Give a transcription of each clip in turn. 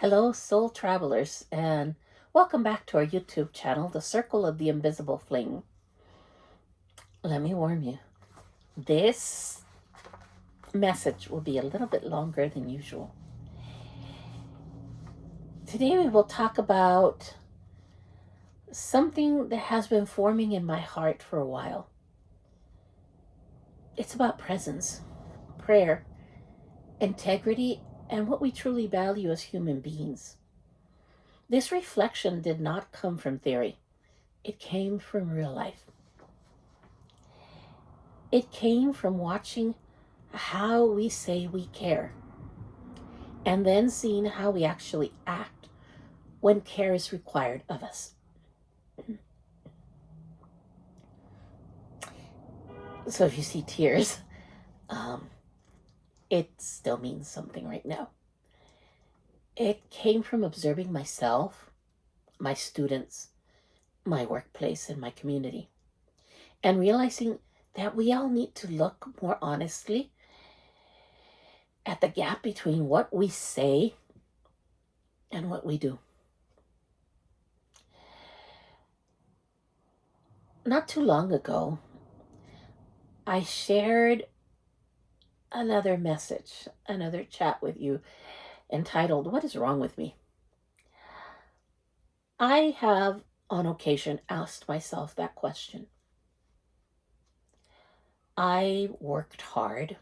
Hello, soul travelers, and welcome back to our YouTube channel, The Circle of the Invisible Flame. Let me warn you, this message will be a little bit longer than usual. Today we will talk about something that has been forming in my heart for a while. It's about presence, prayer, integrity, and what we truly value as human beings. This reflection did not come from theory. It came from real life. It came from watching how we say we care and then seeing how we actually act when care is required of us. So if you see tears, it still means something right now. It came from observing myself, my students, my workplace, and my community, and realizing that we all need to look more honestly at the gap between what we say and what we do. Not too long ago, I shared another message, another chat with you entitled, "What is Wrong with Me?" I have on occasion asked myself that question. I worked hard.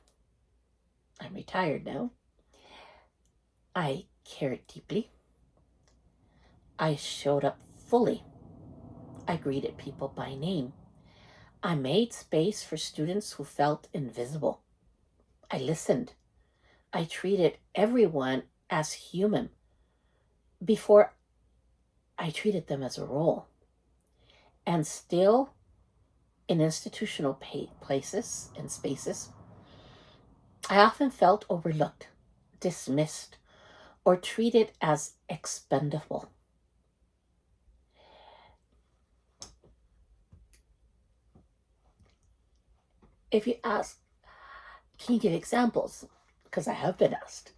I'm retired now. I cared deeply. I showed up fully. I greeted people by name. I made space for students who felt invisible. I listened. I treated everyone as human before I treated them as a role. And still, in institutional places and spaces, I often felt overlooked, dismissed, or treated as expendable. If you ask, can you give examples? Because I have been asked.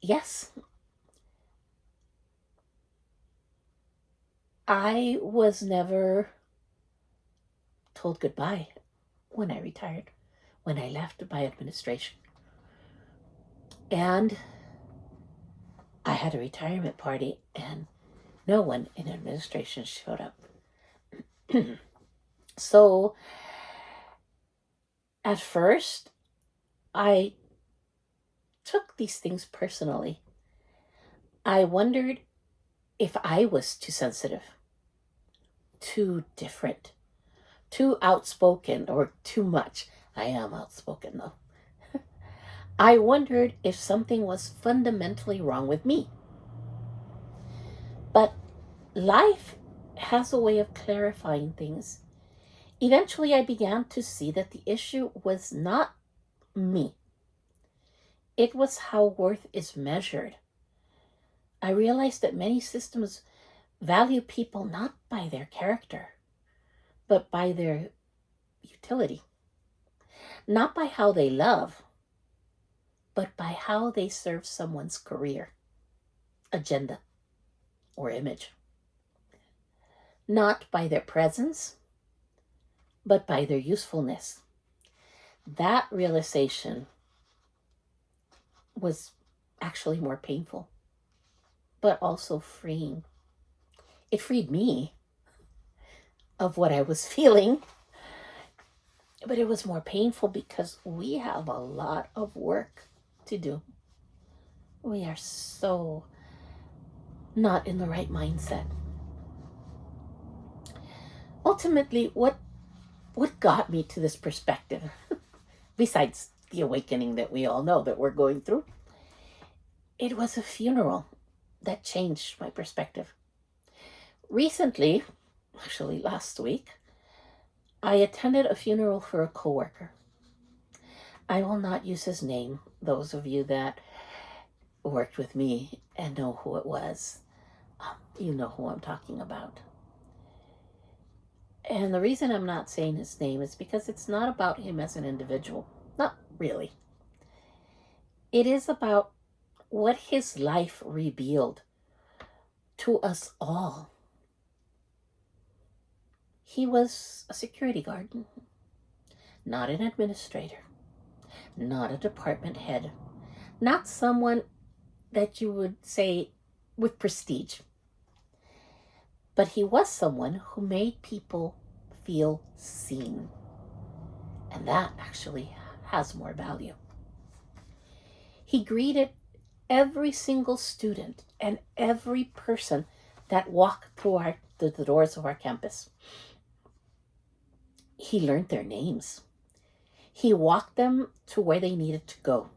Yes, I was never told goodbye when I retired, when I left my administration. And I had a retirement party and no one in administration showed up. So at first, I took these things personally. I wondered if I was too sensitive, too different, too outspoken, or too much. I am outspoken though. I wondered if something was fundamentally wrong with me. But life has a way of clarifying things. Eventually, I began to see that the issue was not me. It was how worth is measured. I realized that many systems value people not by their character, but by their utility. Not by how they love, but by how they serve someone's career, agenda, or image. Not by their presence, but by their usefulness. That realization was actually more painful, but also freeing. It freed me of what I was feeling, but it was more painful because we have a lot of work to do. We are so not in the right mindset. Ultimately, what got me to this perspective, besides the awakening that we all know that we're going through, it was a funeral that changed my perspective. Recently, actually last week, I attended a funeral for a coworker. I will not use his name. Those of you that worked with me and know who it was, you know who I'm talking about. And the reason I'm not saying his name is because it's not about him as an individual. Not really. It is about what his life revealed to us all. He was a security guard, not an administrator, not a department head, not someone that you would say with prestige. But he was someone who made people feel seen. And that actually has more value. He greeted every single student and every person that walked through the doors of our campus. He learned their names. He walked them to where they needed to go.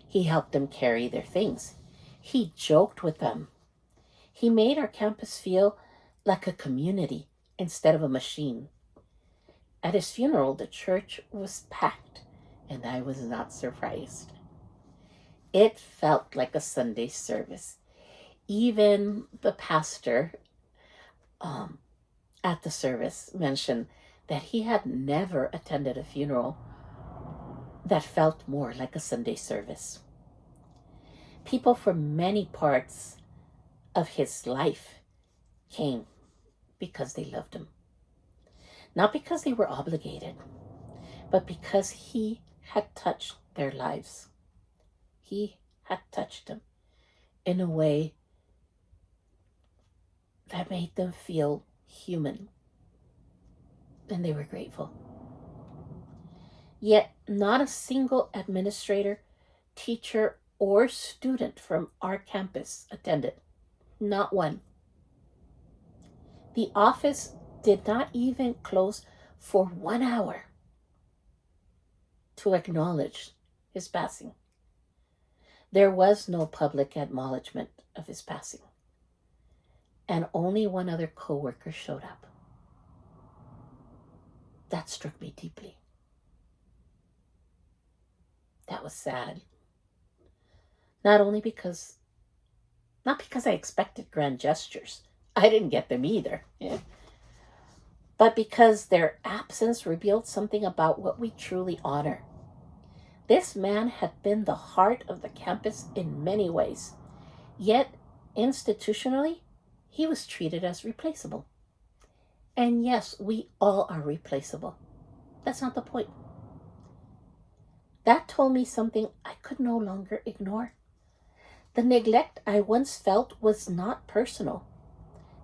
He helped them carry their things. He joked with them. He made our campus feel like a community instead of a machine. At his funeral, the church was packed, and I was not surprised. It felt like a Sunday service. Even the pastor at the service mentioned that he had never attended a funeral that felt more like a Sunday service. People from many parts of his life came because they loved him. Not because they were obligated, but because he had touched their lives. He had touched them in a way that made them feel human, and they were grateful. Yet not a single administrator, teacher, or student from our campus attended. Not one. The office did not even close for 1 hour to acknowledge his passing. There was no public acknowledgement of his passing, and only one other coworker showed up. That struck me deeply. That was sad. Not because I expected grand gestures. I didn't get them either. Yeah. But because their absence revealed something about what we truly honor. This man had been the heart of the campus in many ways, yet institutionally, he was treated as replaceable. And yes, we all are replaceable. That's not the point. That told me something I could no longer ignore. The neglect I once felt was not personal,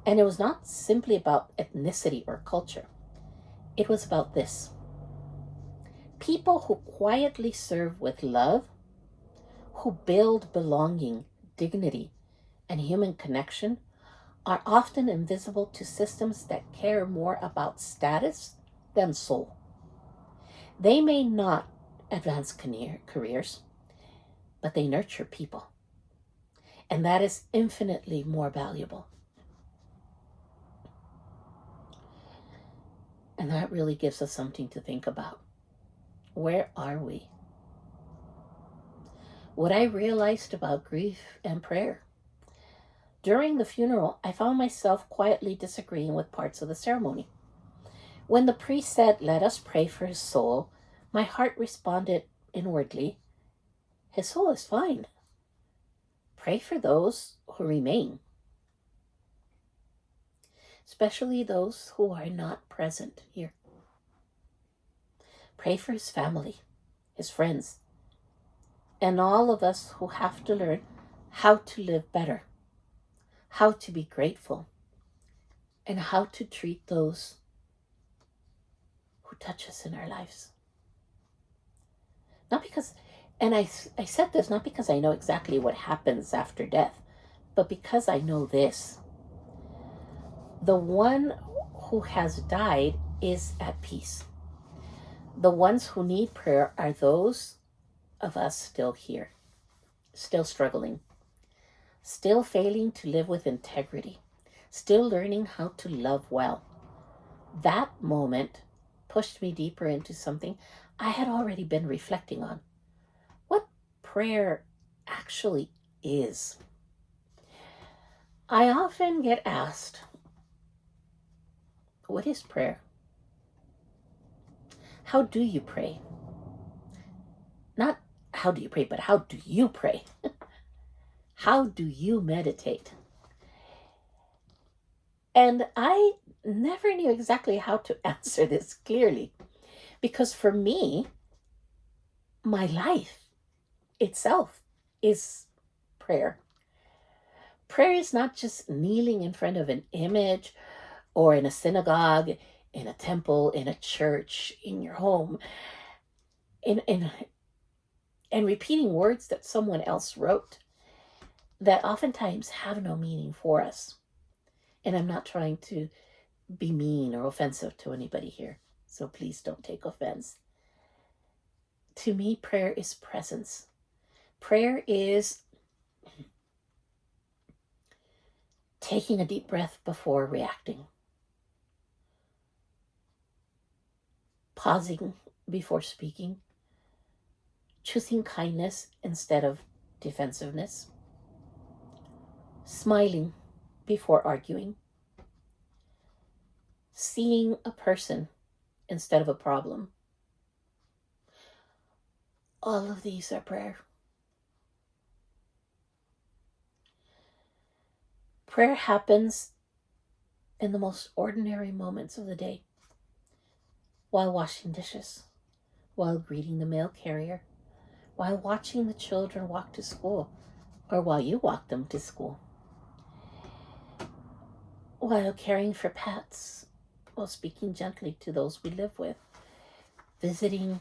and it was not simply about ethnicity or culture. It was about this. People who quietly serve with love, who build belonging, dignity, and human connection, are often invisible to systems that care more about status than soul. They may not advance careers, but they nurture people. And that is infinitely more valuable. And that really gives us something to think about. Where are we? What I realized about grief and prayer. During the funeral, I found myself quietly disagreeing with parts of the ceremony. When the priest said, "Let us pray for his soul," my heart responded inwardly, "His soul is fine. Pray for those who remain, especially those who are not present here. Pray for his family, his friends, and all of us who have to learn how to live better, how to be grateful, and how to treat those who touch us in our lives." Not because, and I said this not because I know exactly what happens after death, but because I know this. The one who has died is at peace. The ones who need prayer are those of us still here, still struggling, still failing to live with integrity, still learning how to love well. That moment pushed me deeper into something I had already been reflecting on. What prayer actually is. I often get asked, what is prayer? How do you pray? Not how do you pray, but how do you pray? How do you meditate? And I never knew exactly how to answer this clearly because for me, my life itself is prayer. Prayer is not just kneeling in front of an image or in a synagogue, in a temple, in a church, in your home, in and repeating words that someone else wrote that oftentimes have no meaning for us. And I'm not trying to be mean or offensive to anybody here, so please don't take offense. To me, prayer is presence. Prayer is taking a deep breath before reacting, pausing before speaking, choosing kindness instead of defensiveness, smiling before arguing, seeing a person instead of a problem. All of these are prayer. Prayer happens in the most ordinary moments of the day, while washing dishes, while greeting the mail carrier, while watching the children walk to school, or while you walk them to school, while caring for pets, while speaking gently to those we live with, visiting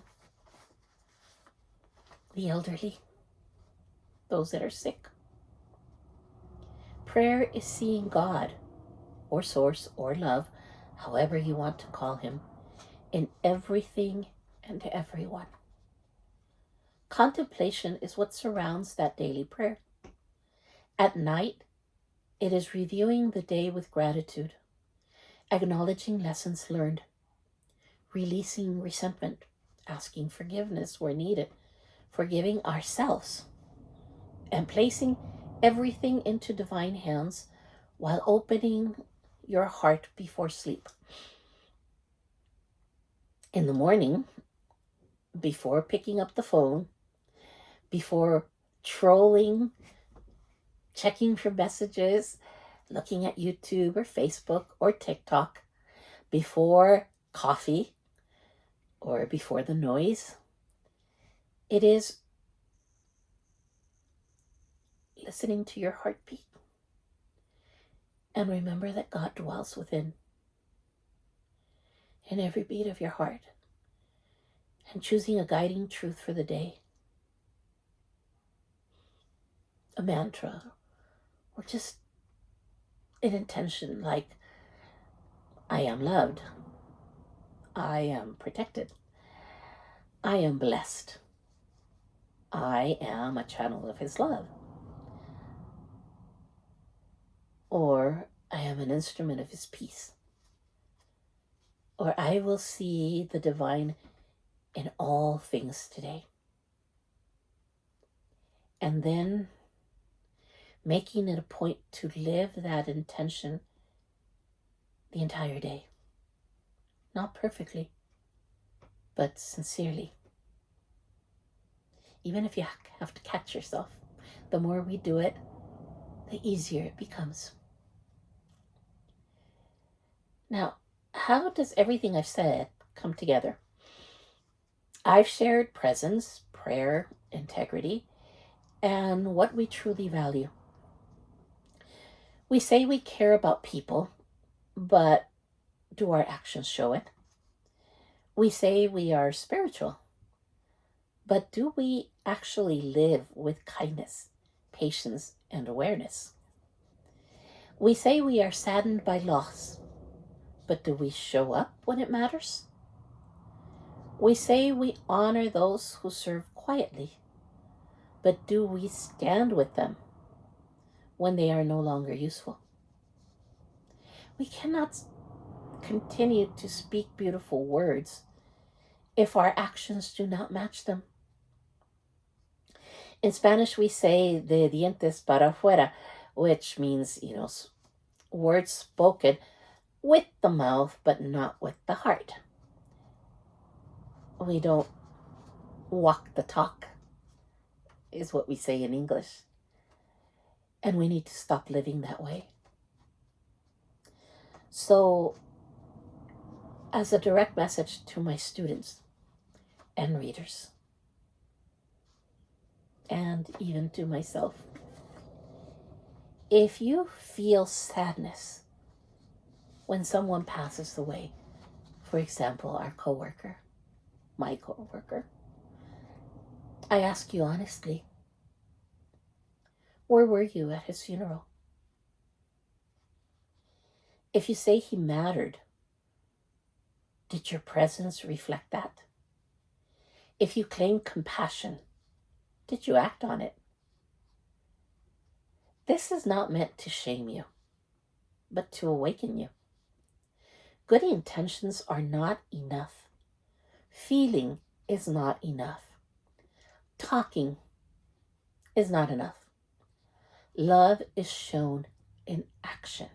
the elderly, those that are sick. Prayer is seeing God, or Source, or Love, however you want to call Him, in everything and everyone. Contemplation is what surrounds that daily prayer. At night, it is reviewing the day with gratitude, acknowledging lessons learned, releasing resentment, asking forgiveness where needed, forgiving ourselves, and placing everything into divine hands while opening your heart before sleep. In the morning, before picking up the phone, before trolling, checking for messages, looking at YouTube or Facebook or TikTok, before coffee or before the noise, it is listening to your heartbeat. And remember that God dwells within, in every beat of your heart, and choosing a guiding truth for the day, a mantra, or just an intention like, I am loved, I am protected, I am blessed, I am a channel of His love, or I am an instrument of His peace, or I will see the divine in all things today. And then making it a point to live that intention the entire day. Not perfectly, but sincerely. Even if you have to catch yourself, the more we do it, the easier it becomes. Now, how does everything I've said come together? I've shared presence, prayer, integrity, and what we truly value. We say we care about people, but do our actions show it? We say we are spiritual, but do we actually live with kindness, patience, and awareness? We say we are saddened by loss, but do we show up when it matters? We say we honor those who serve quietly, but do we stand with them when they are no longer useful? We cannot continue to speak beautiful words if our actions do not match them. In Spanish, we say de dientes para afuera, which means, words spoken with the mouth, but not with the heart. We don't walk the talk, is what we say in English. And we need to stop living that way. So, as a direct message to my students and readers, and even to myself, if you feel sadness when someone passes away, for example, our coworker, my coworker, I ask you honestly, where were you at his funeral? If you say he mattered, did your presence reflect that? If you claim compassion, did you act on it? This is not meant to shame you, but to awaken you. Good intentions are not enough. Feeling is not enough. Talking is not enough. Love is shown in action.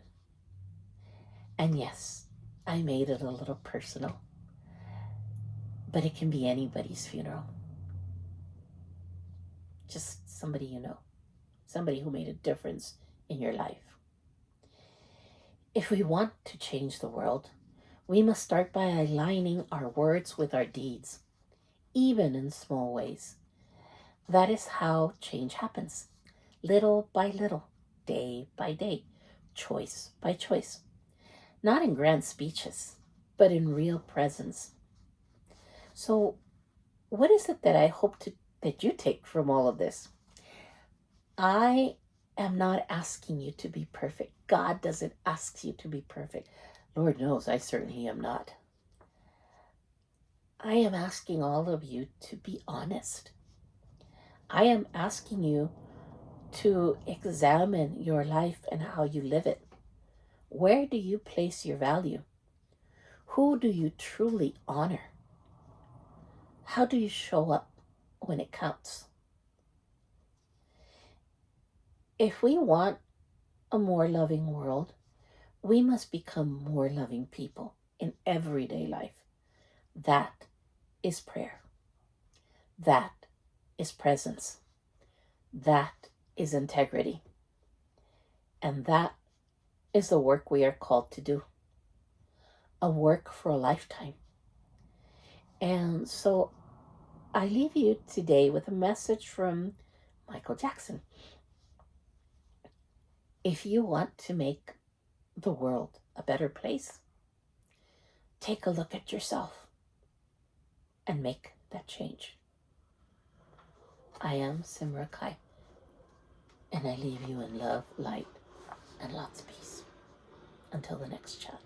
And yes, I made it a little personal, but it can be anybody's funeral. Just somebody you know, somebody who made a difference in your life. If we want to change the world, we must start by aligning our words with our deeds, even in small ways. That is how change happens, little by little, day by day, choice by choice. Not in grand speeches, but in real presence. So, what is it that I hope that you take from all of this? I am not asking you to be perfect. God doesn't ask you to be perfect. Lord knows I certainly am not. I am asking all of you to be honest. I am asking you to examine your life and how you live it. Where do you place your value? Who do you truly honor? How do you show up when it counts? If we want a more loving world, we must become more loving people in everyday life. That is prayer. That is presence. That is integrity. And that is the work we are called to do. A work for a lifetime. And so I leave you today with a message from Michael Jackson. If you want to make the world a better place, take a look at yourself and make that change. I am Simera'Kai, and I leave you in love, light, and lots of peace. Until the next chat.